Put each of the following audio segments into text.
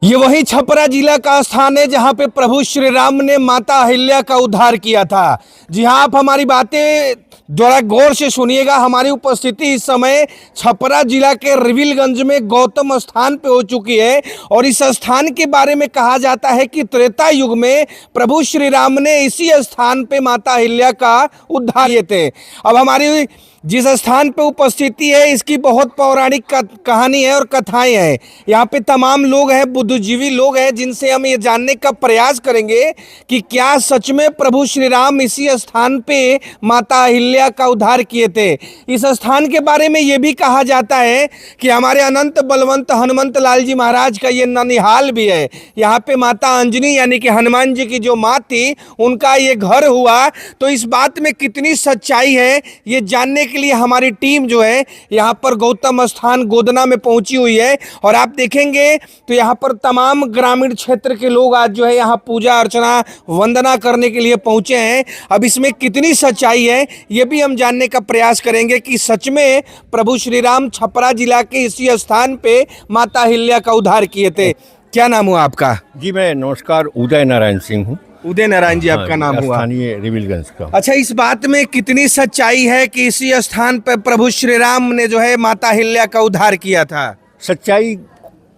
ये वही छपरा जिला का स्थान है जहां पे प्रभु श्री राम ने माता अहिल्या का उद्धार किया था। जी हां, आप हमारी बातें जरा गौर से सुनिएगा। हमारी उपस्थिति इस समय छपरा जिला के रिविलगंज में गौतम स्थान पे हो चुकी है और इस स्थान के बारे में कहा जाता है कि त्रेता युग में प्रभु श्री राम ने इसी स्थान पे माता अहिल्या का उद्धार किए थे। अब हमारी जिस स्थान पे उपस्थिति है इसकी बहुत पौराणिक कहानी है और कथाएं हैं। यहाँ पे तमाम लोग हैं, बुद्धिजीवी लोग हैं, जिनसे हम ये जानने का प्रयास करेंगे कि क्या सच में प्रभु श्री राम इसी स्थान पे माता अहिल्या का उद्धार किए थे। इस स्थान के बारे में ये भी कहा जाता है कि हमारे अनंत बलवंत हनुमंत लाल जी महाराज का ये ननिहाल भी है। यहाँ पे माता अंजनी यानी कि हनुमान जी की जो माँ थी उनका ये घर हुआ। तो इस बात में कितनी सच्चाई है ये जानने के लिए हमारी टीम जो है यहाँ पर गौतम स्थान गोदना में पहुंची हुई है और आप देखेंगे तो यहाँ पर तमाम ग्रामीण क्षेत्र के लोग आज जो है यहाँ पूजा अर्चना वंदना करने के लिए पहुंचे हैं। अब इसमें कितनी सच्चाई है ये भी हम जानने का प्रयास करेंगे कि सच में प्रभु श्री राम छपरा जिला के इसी स्थान पे माता अहिल्या का उद्धार किए थे। क्या नाम हुआ आपका? जी मैं नमस्कार, उदय नारायण सिंह हूँ। उदय नारायण जी आपका नाम हुआ, स्थानीय रिविलगंज का। अच्छा, इस बात में कितनी सच्चाई है कि इसी स्थान पर प्रभु श्री राम ने जो है माता अहिल्या का उद्धार किया था? सच्चाई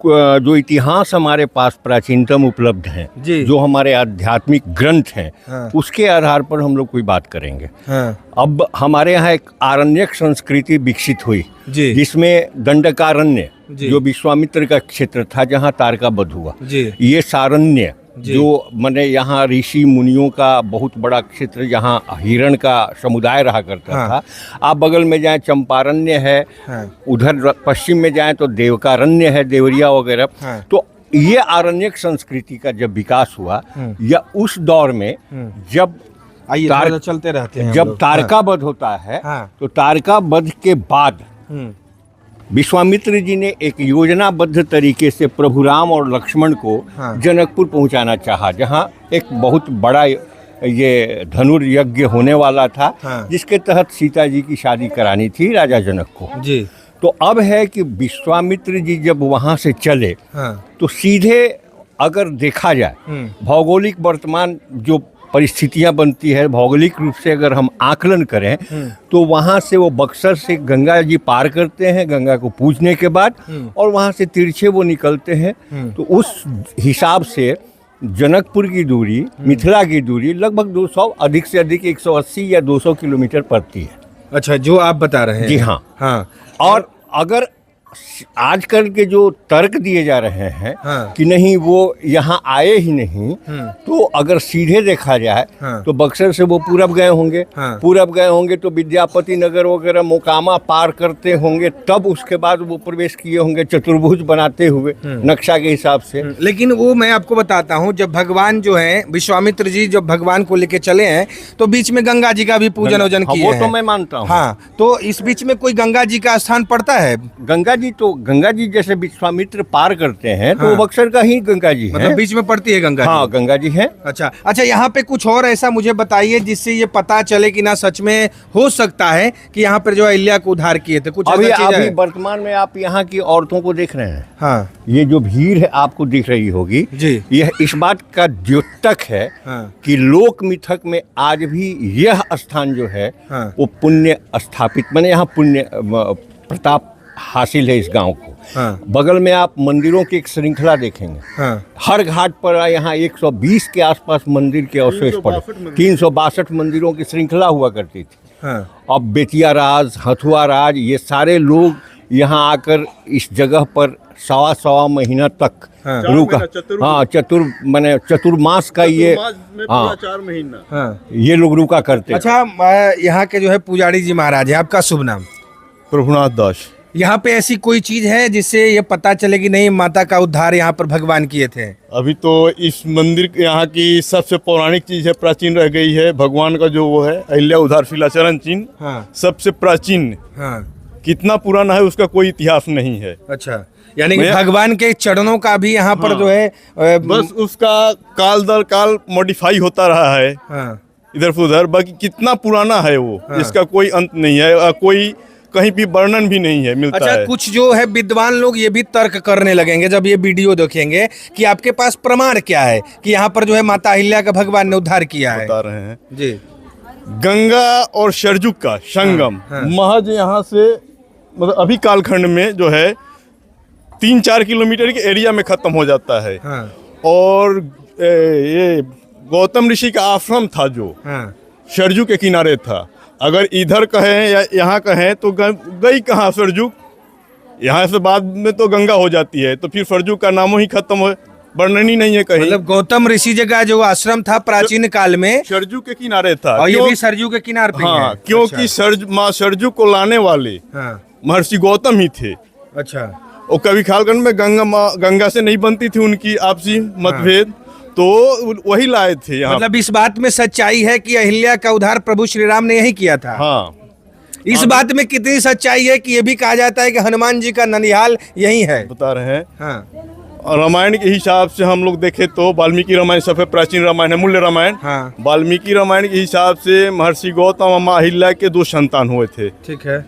जो इतिहास हमारे पास प्राचीनतम उपलब्ध हैं, जो हमारे आध्यात्मिक ग्रंथ हैं, हाँ। उसके आधार पर हम लोग कोई बात करेंगे। हाँ। अब हमारे यहाँ एक आरण्यक संस्कृति विकसित हुई जी। जिसमें दंडकारण्य जो विश्वामित्र का क्षेत्र था जहाँ तारका वध हुआ, ये सारण्य जो माने यहाँ ऋषि मुनियों का बहुत बड़ा क्षेत्र, जहाँ हिरण का समुदाय रहा करता था। आप बगल में जाएं चंपारण्य है, उधर पश्चिम में जाएं तो देवकारण्य है, देवरिया वगैरह। तो ये आरण्यक संस्कृति का जब विकास हुआ या उस दौर में जब चलते रहते हैं जब तारका वध होता है, तो तारका वध के बाद विश्वामित्र जी ने एक योजनाबद्ध तरीके से प्रभु राम और लक्ष्मण को जनकपुर पहुंचाना चाहा, जहां एक बहुत बड़ा ये धनुर्यज्ञ होने वाला था, जिसके तहत सीता जी की शादी करानी थी राजा जनक को जी। तो अब है कि विश्वामित्र जी जब वहां से चले तो सीधे अगर देखा जाए भौगोलिक वर्तमान जो परिस्थितियां बनती है, भौगोलिक रूप से अगर हम आकलन करें तो वहाँ से वो बक्सर से गंगा जी पार करते हैं, गंगा को पूजने के बाद, और वहाँ से तिरछे वो निकलते हैं। तो उस हिसाब से जनकपुर की दूरी, मिथिला की दूरी लगभग 200 अधिक से अधिक 180 या 200 किलोमीटर पड़ती है। अच्छा, जो आप बता रहे हैं। जी हाँ। और अगर आजकल के जो तर्क दिए जा रहे हैं कि नहीं वो यहाँ आए ही नहीं, तो अगर सीधे देखा जाए तो बक्सर से वो पूरब गए होंगे, पूरब गए होंगे तो विद्यापति नगर वगैरह मोकामा पार करते होंगे, तब उसके बाद वो प्रवेश किए होंगे चतुर्भुज बनाते हुए नक्शा के हिसाब से। लेकिन वो मैं आपको बताता हूँ, जब भगवान जो है विश्वामित्र जी जब भगवान को लेके चले हैं तो बीच में गंगा जी का भी पूजन वजन किए हैं। वो तो मैं मानता हूँ। हाँ, तो इस बीच में कोई गंगा जी का स्थान पड़ता है? गंगा जी जैसे विश्वामित्र पार करते हैं तो वो बक्सर का ही गंगा जी है, मतलब बीच में पड़ती है गंगा। हाँ, गंगा जी है। अच्छा, यहाँ पे कुछ और ऐसा मुझे बताइए जिससे ये पता चले कि ना सच में हो सकता है कि यहाँ पर जो अहिल्या को उद्धार किए थे। कुछ अभी वर्तमान में आप यहाँ की औरतों को देख रहे हैं। हाँ, ये जो भीड़ है आपको दिख रही होगी जी, यह इस बात का द्योतक है कि लोक मिथक में आज भी यह स्थान जो है वो पुण्य स्थापित, माने यहाँ पुण्य प्रताप हासिल है इस गांव को। बगल में आप मंदिरों की एक श्रृंखला देखेंगे। हर घाट पर यहाँ 120 के आसपास मंदिर के अवशेष पड़े, 362 मंदिरों की श्रृंखला हुआ करती थी। अब बेतिया राज, हथुआ राज, ये सारे लोग यहाँ आकर इस जगह पर सवा महीना तक रुका। हाँ, चतुर्मास का ये 4 महीना ये लोग रुका करते। अच्छा, यहाँ के जो है पुजारी जी महाराज है, आपका शुभ नाम? प्रभुनाथ दास। यहाँ पे ऐसी कोई चीज है जिससे ये पता चले कि नहीं माता का उद्धार यहाँ पर भगवान किए थे? अभी तो इस मंदिर यहाँ की सबसे पौराणिक चीज है, प्राचीन रह गई है। भगवान का जो वो है अहिल्या उद्धार शिला चरण चिन्ह, सबसे प्राचीन। कितना पुराना है उसका कोई इतिहास नहीं है। अच्छा, यानी कि भगवान के चरणों का भी यहाँ पर जो है बस उसका काल दर काल मॉडिफाई होता रहा है इधर से उधर। बाकी कितना पुराना है वो, इसका कोई अंत नहीं है। कोई कहीं भी वर्णन भी नहीं है मिलता अच्छा, है। कुछ जो है विद्वान लोग ये भी तर्क करने लगेंगे जब ये वीडियो देखेंगे कि आपके पास प्रमाण क्या है कि यहाँ पर जो है माता अहिल्या का भगवान ने उद्धार किया है। बता रहे हैं जी। गंगा और सरजू का संगम महज यहाँ से मतलब अभी कालखंड में जो है 3-4 किलोमीटर के एरिया में खत्म हो जाता है। और ये गौतम ऋषि का आश्रम था जो सरजू के किनारे था। अगर इधर कहें या यहाँ कहें तो गई कहाँ सरजू, यहाँ से बाद में तो गंगा हो जाती है, तो फिर सरजू का नामो ही खत्म हो, वर्णन ही नहीं है कहीं। मतलब गौतम ऋषि जी का जो आश्रम था प्राचीन काल में सरजू के किनारे था और ये भी सरजू के किनारे पे हाँ, है। क्योंकि माँ सरजू को लाने वाले महर्षि गौतम ही थे। अच्छा। और कभी खालखंड में गंगा से नहीं बनती थी उनकी आपसी मतभेद, तो वही लाए थे यहाँ। मतलब इस बात में सच्चाई है कि अहिल्या का उद्धार प्रभु श्री राम ने यही किया था। हाँ, इस बात में कितनी सच्चाई है कि ये भी कहा जाता है कि हनुमान जी का ननिहाल यही है। बता रहे हैं। और रामायण के हिसाब से हम लोग देखें तो वाल्मीकि रामायण सबसे प्राचीन रामायण है, मूल्य रामायण। वाल्मीकि रामायण के हिसाब से महर्षि गौतम और माँ अहिल्या के 2 संतान हुए थे। ठीक है।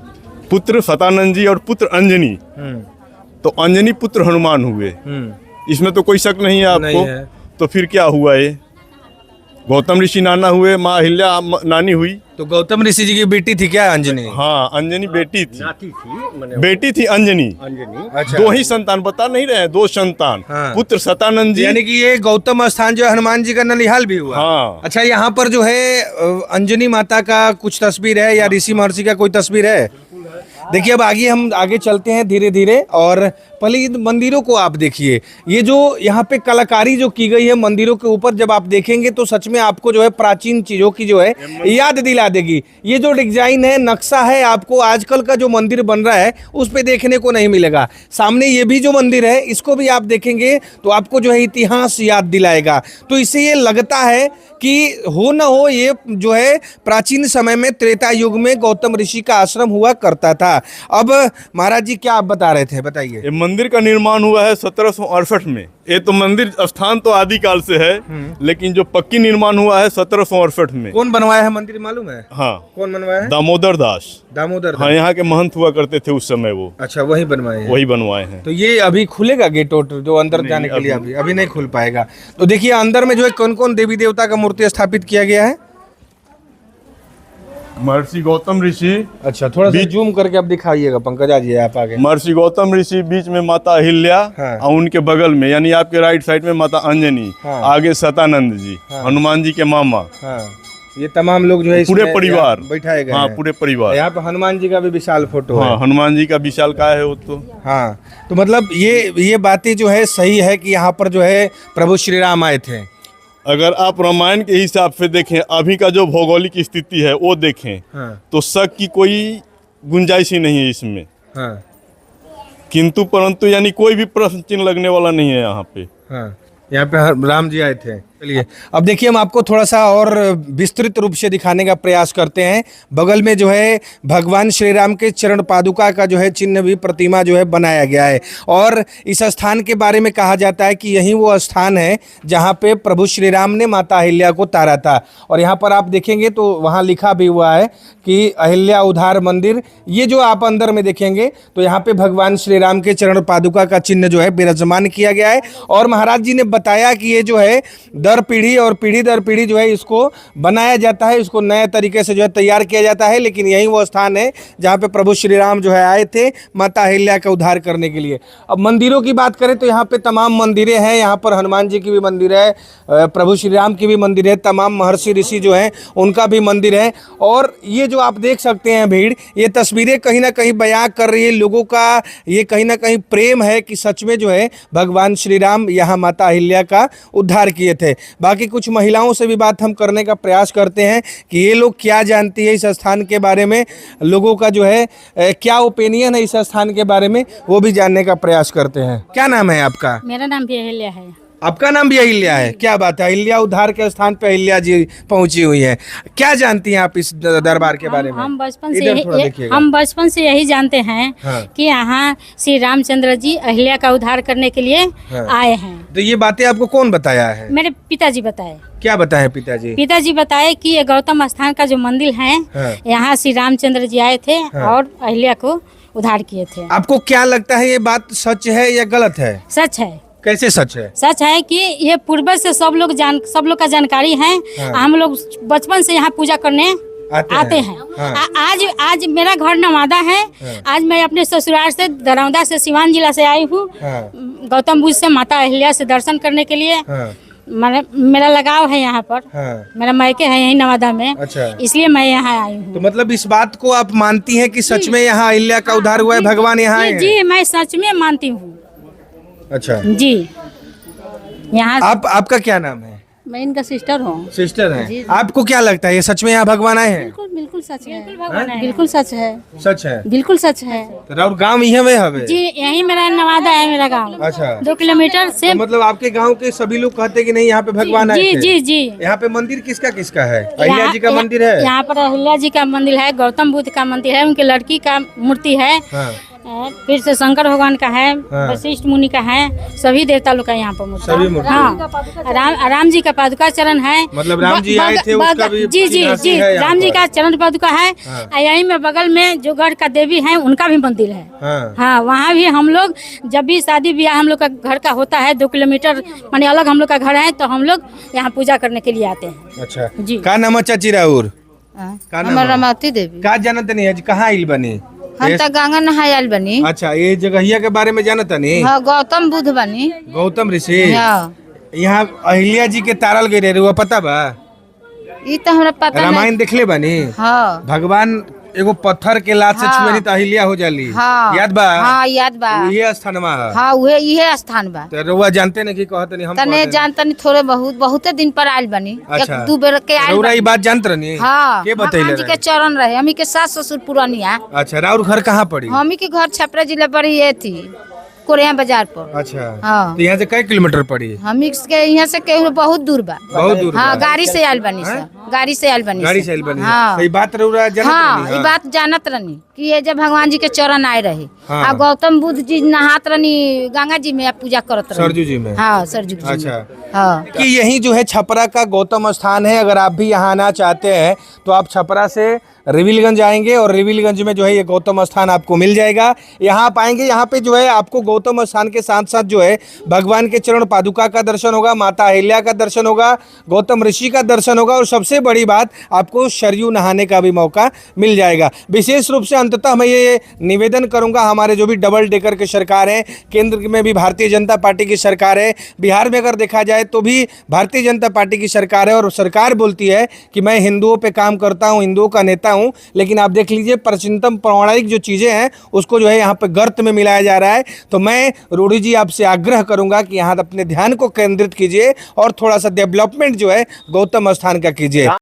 पुत्र सतानंद जी और पुत्र अंजनी। तो अंजनी पुत्र हनुमान हुए, इसमें तो कोई शक नहीं है आपको। तो फिर क्या हुआ ये? गौतम ऋषि नाना हुए, माँ अहिल्या नानी हुई। तो गौतम ऋषि जी की बेटी थी क्या अंजनी? हाँ, अंजनी बेटी थी। बेटी थी अंजनी। अच्छा। 2 ही संतान, बता नहीं रहे, 2 संतान। पुत्र सतानंद जी। यानी कि ये गौतम स्थान जो हनुमान जी का ननिहाल भी हुआ। हाँ। अच्छा, यहाँ पर जो है अंजनी माता का कुछ तस्वीर है या ऋषि महर्षि का कोई तस्वीर है? देखिए, अब हम आगे चलते हैं धीरे धीरे। और पहले इन मंदिरों को आप देखिए, ये जो यहाँ पे कलाकारी जो की गई है मंदिरों के ऊपर, जब आप देखेंगे तो सच में आपको जो है प्राचीन चीजों की जो है याद दिला देगी। ये जो डिजाइन है, नक्शा है, आपको आजकल का जो मंदिर बन रहा है उस पे देखने को नहीं मिलेगा। सामने ये भी जो मंदिर है, इसको भी आप देखेंगे तो आपको जो है इतिहास याद दिलाएगा। तो इससे ये लगता है कि हो न हो ये जो है प्राचीन समय में त्रेता युग में गौतम ऋषि का आश्रम हुआ करता था। अब महाराज जी क्या आप बता रहे थे, बताइए। ये मंदिर का निर्माण हुआ है 1768 में। ये तो मंदिर स्थान तो आदिकाल से है, लेकिन जो पक्की निर्माण हुआ है 1768 में। कौन बनवाया है मंदिर मालूम है? हाँ। कौन बनवाया है? दामोदर दास। हाँ, यहाँ के महंत हुआ करते थे उस समय वो। अच्छा, वही बनवाए हैं? वही बनवाए हैं। तो ये अभी खुलेगा गेट जो अंदर जाने के लिए? अभी नहीं खुल पाएगा। तो देखिए अंदर में जो है कौन कौन देवी देवता का मूर्ति स्थापित किया गया है। महर्षि गौतम ऋषि। अच्छा, थोड़ा सा जूम करके अब दिखाइएगा पंकजा जी, आप आगे। महर्षि गौतम ऋषि, बीच में माता अहिल्या। और उनके बगल में यानी आपके राइट साइड में माता अंजनी। आगे सतानंद जी, हनुमान जी के मामा। ये तमाम लोग जो है पूरे परिवार बैठाए गए। हाँ, पूरे परिवार। यहाँ पे हनुमान जी का भी विशाल फोटो है। हनुमान जी का विशाल का है वो तो। हाँ, तो मतलब ये बातें जो है सही है कि यहाँ पर जो है प्रभु श्री राम आए थे। अगर आप रामायण के हिसाब से देखें, अभी का जो भौगोलिक स्थिति है वो देखें, तो शक की कोई गुंजाइश ही नहीं है इसमें। किंतु परंतु यानी कोई भी प्रश्न चिन्ह लगने वाला नहीं है यहाँ पे। यहाँ पे राम जी आए थे। चलिए अब देखिए, हम आपको थोड़ा सा और विस्तृत रूप से दिखाने का प्रयास करते हैं। बगल में जो है भगवान श्री राम के चरण पादुका का जो है चिन्ह भी, प्रतिमा जो है बनाया गया है। और इस स्थान के बारे में कहा जाता है कि यही वो स्थान है जहाँ पे प्रभु श्री राम ने माता अहिल्या को तारा था। और यहाँ पर आप देखेंगे तो वहाँ लिखा भी हुआ है कि अहिल्या उद्धार मंदिर। ये जो आप अंदर में देखेंगे तो यहाँ पे भगवान श्री राम के चरण पादुका का चिन्ह जो है विराजमान किया गया है। और महाराज जी ने बताया कि ये जो है दर पीढ़ी और पीढ़ी दर पीढ़ी जो है इसको बनाया जाता है, इसको नए तरीके से जो है तैयार किया जाता है। लेकिन यही वो स्थान है जहाँ पे प्रभु श्री राम जो है आए थे माता अहिल्या का उद्धार करने के लिए। अब मंदिरों की बात करें तो यहाँ पे तमाम मंदिरें हैं। यहाँ पर हनुमान जी की भी मंदिर है, प्रभु श्री राम की भी मंदिर है, तमाम महर्षि ऋषि जो हैं उनका भी मंदिर है। और ये जो आप देख सकते हैं भीड़, ये तस्वीरें कहीं ना कहीं बयां कर रही है लोगों का, ये कहीं ना कहीं प्रेम है कि सच में जो है भगवान श्री राम यहाँ माता अहिल्या का उद्धार किए थे। बाकी कुछ महिलाओं से भी बात हम करने का प्रयास करते हैं कि ये लोग क्या जानती है इस स्थान के बारे में, लोगों का जो है क्या ओपिनियन है इस स्थान के बारे में, वो भी जानने का प्रयास करते हैं। क्या नाम है आपका? मेरा नाम भी अहिल्या है। आपका नाम भी अहिल्या है? क्या बात है, अहिल्या उद्धार के स्थान पे अहिल्या जी पहुंची हुई हैं। क्या जानती हैं आप इस दरबार के बारे में? हम बचपन इधर थोड़ा से देखिएगा। हम बचपन से यही जानते हैं हाँ। कि यहाँ श्री रामचंद्र जी अहिल्या का उद्धार करने के लिए हाँ। आए हैं। तो ये बातें आपको कौन बताया है? मेरे पिताजी बताए। क्या बताए पिताजी? पिताजी बताए कि ये गौतम स्थान का जो मंदिर है, हाँ। यहाँ श्री रामचंद्र जी आए थे हाँ। और अहिल्या को उद्धार किए थे। आपको क्या लगता है, ये बात सच है या गलत है? सच है। कैसे सच है? सच है कि ये पूर्वज से सब लोग का जानकारी है। हाँ। हम लोग बचपन से यहाँ पूजा करने आते हैं। हाँ। आज मेरा घर नवादा है। हाँ। आज मैं अपने ससुराल से दरौदा से सिवान जिला से आई हूँ, हाँ। गौतम बुद्ध से माता अहिल्या से दर्शन करने के लिए। हाँ। मेरा लगाव है यहाँ पर। हाँ। मेरा मायके है यही नवादा में। अच्छा। इसलिए मैं यहाँ आई हूँ। तो मतलब इस बात को आप मानती हैं कि सच में यहाँ अहिल्या का उद्धार हुआ है, भगवान यहाँ आए हैं? जी, मैं सच में मानती हूँ। अच्छा जी, यहाँ आपका क्या नाम है? मैं इनका सिस्टर हूँ। सिस्टर हैं। आपको क्या लगता है, ये सच में यहाँ भगवान आए हैं? बिल्कुल सच है। बिल्कुल सच है। सच है? बिल्कुल सच है। तो राउर गाँव यही में हवे? जी, यही मेरा नवादा है, मेरा गांव। अच्छा। 2 किलोमीटर से। तो मतलब आपके गांव के सभी लोग कहते हैं कि नहीं यहाँ पे भगवान आए जी थे? जी जी। यहाँ पे मंदिर किसका किसका है? अहिल्या जी का मंदिर है? यहाँ पर अहिल्या जी का मंदिर है, गौतम बुद्ध का मंदिर है, उनकी लड़की का मूर्ति है। हाँ। फिर से शंकर भगवान का है, हाँ। वशिष्ठ मुनि का है, सभी देवता लोग का यहाँ पर मूर्ति। सभी मूर्ति। हाँ, राम जी का पादुका चरण है। मतलब राम जी आए थे, उसका भी जी जी चिन्हासी जी, है यहाँ राम जी पर। का चरण पादुका है। हाँ। और यहीं में बगल में जो गढ़ का देवी है, उनका भी मंदिर है। हाँ। हाँ, वहाँ भी हम लोग जब भी शादी ब्याह हम लोग का घर का होता है, 2 किलोमीटर माने अलग हम लोग का घर है, तो हम लोग यहाँ पूजा करने के लिए आते हैं। अच्छा जी। का नाम है चाची राउर? का नाम है? रमावती देवी। का जानत नहीं है जी, कहाँ आइल बनी? हम तो गंगा नहायल बनी। अच्छा, ये जगहिया के बारे में जानता नहीं? हाँ, गौतम बुद्ध बनी। गौतम ऋषि हाँ। यहाँ अहिल्या जी के तारल गए रहे, वो पता बा? ये तो हमरा पता नहीं। रामायण देखले बनी? हाँ। भगवान एगो पत्थर के लात से हाँ। छुए नहीं तो अहिल्या हो जाली। हाँ। याद बा? हाँ, याद बा। ये स्थानमा है। हाँ, उहे इहे स्थान बा। तो रउआ जानते नहीं कि कहते नहीं हम तने कहते जानता नहीं, थोड़े बहुते दिन पर आयल बनी। अच्छा। 1-2 बेर के आयल रउरा बनी। ये बात जानत रहनी? हाँ, के बतैले भगवान जी के रहे? चरण रहे। हमी के सास ससुर पुरानिया। अच्छा, राउर घर कहाँ पड़ी? हमी के घर छपरा जिला पर ये थी, कोरिया बाजार पर। अच्छा। हाँ। तो यहाँ से कई किलोमीटर पड़ी? हमी के यहाँ से केहू बहुत दूर बा। बहुत दूर हाँ, बा। गाड़ी से आयल बनी सर। गाड़ी से आयल बनी। गाड़ी से आइल बनी? हाँ। तो ये बात रउरा जानत हाँ, रहनी? ये बात जानत रहनी कि ये जब भगवान जी के चरण आए रहे। हाँ। आ गौतम बुद्ध जी नहात रहनी गंगा जी में, पूजा करत रहनी। सरजू जी में? हाँ, सरजू जी में। अच्छा। हाँ। कि यही जो है छपरा का गौतम स्थान है। अगर आप भी यहाँ आना चाहते हैं तो आप छपरा से रिविलगंज आएंगे और रिविलगंज में जो है ये गौतम स्थान आपको मिल जाएगा। यहाँ आप आएंगे, यहाँ पे जो है आपको गौतम स्थान के साथ साथ जो है भगवान के चरण पादुका का दर्शन होगा, माता अहिल्या का दर्शन होगा, गौतम ऋषि का दर्शन होगा और सबसे बड़ी बात आपको सरयू नहाने का भी मौका मिल जाएगा। विशेष रूप से अंततः मैं ये निवेदन करूंगा, हमारे जो भी डबल डेकर की सरकार है, केंद्र में भी भारतीय जनता पार्टी की सरकार है, बिहार में अगर देखा जाए तो भी भारतीय जनता पार्टी की सरकार है और सरकार बोलती है कि मैं हिंदुओं पे काम करता हूँ, हिंदुओं का नेता हूँ, लेकिन आप देख लीजिए प्राचीनतम पौराणिक जो चीज़ें हैं उसको जो है यहाँ पे गर्त में मिलाया जा रहा है। तो मैं रूडी जी आपसे आग्रह करूंगा कि यहाँ अपने ध्यान को केंद्रित कीजिए और थोड़ा सा डेवलपमेंट जो है गौतम स्थान का कीजिए।